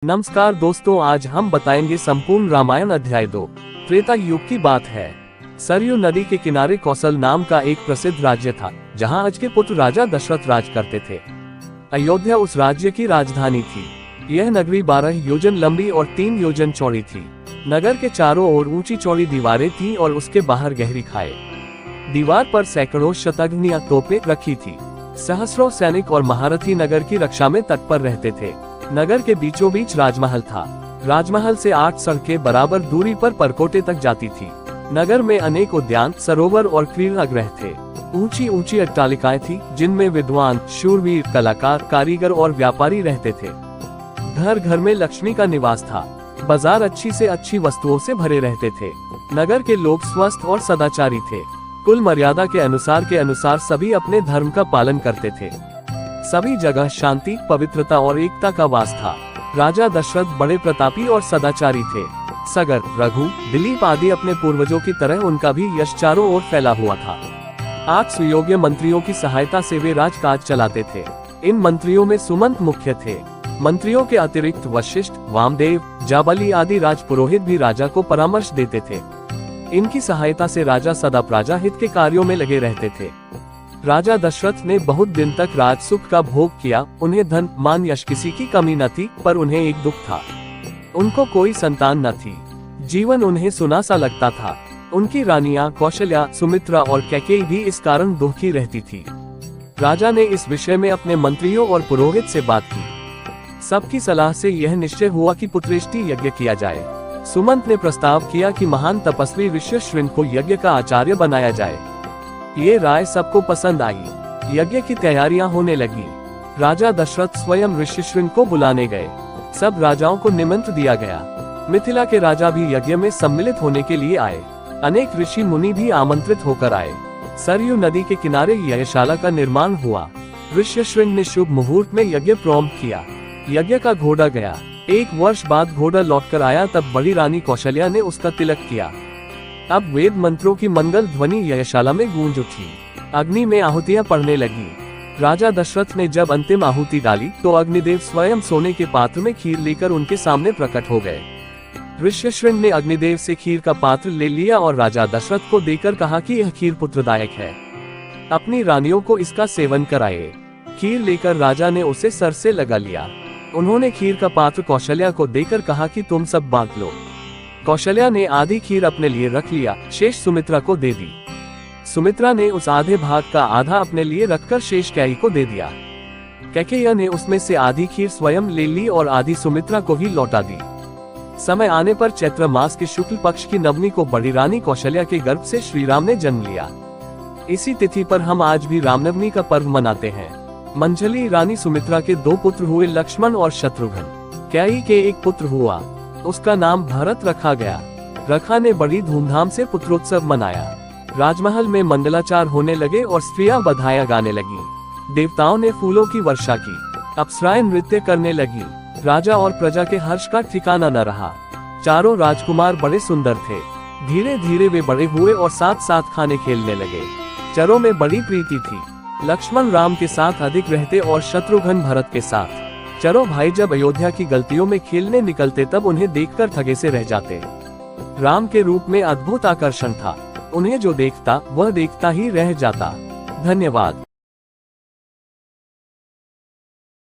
नमस्कार दोस्तों, आज हम बताएंगे संपूर्ण रामायण अध्याय 2। त्रेता युग की बात है। सरयू नदी के किनारे कौशल नाम का एक प्रसिद्ध राज्य था, जहां आज के पुत्र राजा दशरथ राज करते थे। अयोध्या उस राज्य की राजधानी थी। यह नगरी 12 योजन लंबी और 3 योजन चौड़ी थी। नगर के चारों ओर ऊंची चौड़ी दीवारें थीं और उसके बाहर गहरी खाई। दीवार पर सैकड़ों शतघ्नियां तोपें रखी थी। सहस्रों सैनिक और महारथी नगर की रक्षा में तत्पर रहते थे। नगर के बीचों बीच राजमहल था। राजमहल से 8 सड़कें बराबर दूरी पर परकोटे तक जाती थी। नगर में अनेक उद्यान, सरोवर और क्रीड़ागृह थे। ऊंची ऊंची अट्टालिकाएं थी, जिनमें विद्वान, शूरवीर, कलाकार, कारीगर और व्यापारी रहते थे। घर घर में लक्ष्मी का निवास था। बाजार अच्छी से अच्छी वस्तुओं से भरे रहते थे। नगर के लोग स्वस्थ और सदाचारी थे। कुल मर्यादा के अनुसार सभी अपने धर्म का पालन करते थे। सभी जगह शांति, पवित्रता और एकता का वास था। राजा दशरथ बड़े प्रतापी और सदाचारी थे। सगर, रघु, दिलीप आदि अपने पूर्वजों की तरह उनका भी यश चारों ओर फैला हुआ था। 8 सुयोग्य मंत्रियों की सहायता से वे राजकाज चलाते थे। इन मंत्रियों में सुमंत मुख्य थे। मंत्रियों के अतिरिक्त वशिष्ठ, वामदेव, जाबली आदि राजपुरोहित भी राजा को परामर्श देते थे। इनकी सहायता से राजा सदा प्रजा हित के कार्यों में लगे रहते थे। राजा दशरथ ने बहुत दिन तक राज सुख का भोग किया। उन्हें धन, मान, यश किसी की कमी न थी, पर उन्हें एक दुख था। उनको कोई संतान न थी। जीवन उन्हें सुना सा लगता था। उनकी रानियां कौशल्या, सुमित्रा और कैकेयी भी इस कारण दुखी रहती थी। राजा ने इस विषय में अपने मंत्रियों और पुरोहित से बात की। सबकी सलाह से यह निश्चय हुआ कि पुत्रेष्टि यज्ञ किया जाए। सुमंत ने प्रस्ताव किया कि महान तपस्वी ऋष्यशृंग को यज्ञ का आचार्य बनाया जाए। ये राय सबको पसंद आई। यज्ञ की तैयारियां होने लगी। राजा दशरथ स्वयं ऋष्यशृंग को बुलाने गए। सब राजाओं को निमंत्रण दिया गया। मिथिला के राजा भी यज्ञ में सम्मिलित होने के लिए आए। अनेक ऋषि मुनि भी आमंत्रित होकर आए। सरयू नदी के किनारे यज्ञशाला का निर्माण हुआ। ऋष्यशृंग ने शुभ मुहूर्त में यज्ञ प्रारंभ किया। यज्ञ का घोड़ा गया। 1 वर्ष बाद घोड़ा लौटकर आया, तब बड़ी रानी कौशल्या ने उसका तिलक किया। अब वेद मंत्रों की मंगल ध्वनि यज्ञशाला में गूंज उठी। अग्नि में आहुतियां पड़ने लगी। राजा दशरथ ने जब अंतिम आहुति डाली, तो अग्निदेव स्वयं सोने के पात्र में खीर लेकर उनके सामने प्रकट हो गए। ऋष्यशृंग ने अग्निदेव से खीर का पात्र ले लिया और राजा दशरथ को देकर कहा कि यह खीर पुत्रदायक है। अपनी रानियों को इसका सेवन कराए। खीर लेकर राजा ने उसे सर से लगा लिया। उन्होंने खीर का पात्र कौशल्या को देकर कहा कि तुम सब बांट लो। कौशल्या ने आधी खीर अपने लिए रख लिया, शेष सुमित्रा को दे दी। सुमित्रा ने उस आधे भाग का आधा अपने लिए रखकर शेष कैकेयी को दे दिया। कैकेयी ने उसमें से आधी खीर स्वयं ले ली और आधी सुमित्रा को ही लौटा दी। समय आने पर चैत्र मास के शुक्ल पक्ष की नवमी को बड़ी रानी कौशल्या के गर्भ से श्रीराम ने जन्म लिया। इसी तिथि पर हम आज भी रामनवमी का पर्व मनाते हैं। मंझली रानी सुमित्रा के 2 पुत्र हुए, लक्ष्मण और शत्रुघ्न। कैकेयी के एक पुत्र हुआ, उसका नाम भरत रखा गया। रखा ने बड़ी धूमधाम से पुत्रोत्सव मनाया। राजमहल में मंगलाचार होने लगे और स्त्रियां बधाइयां गाने लगी। देवताओं ने फूलों की वर्षा की। अप्सराएं नृत्य करने लगी। राजा और प्रजा के हर्ष का ठिकाना न रहा। चारों राजकुमार बड़े सुंदर थे। धीरे धीरे वे बड़े हुए और साथ साथ खाने खेलने लगे। चरों में बड़ी प्रीति थी। लक्ष्मण राम के साथ अधिक रहते और शत्रुघ्न भरत के साथ। चरो भाई जब अयोध्या की गलियों में खेलने निकलते, तब उन्हें देखकर थके से रह जाते। राम के रूप में अद्भुत आकर्षण था। उन्हें जो देखता वह देखता ही रह जाता। धन्यवाद।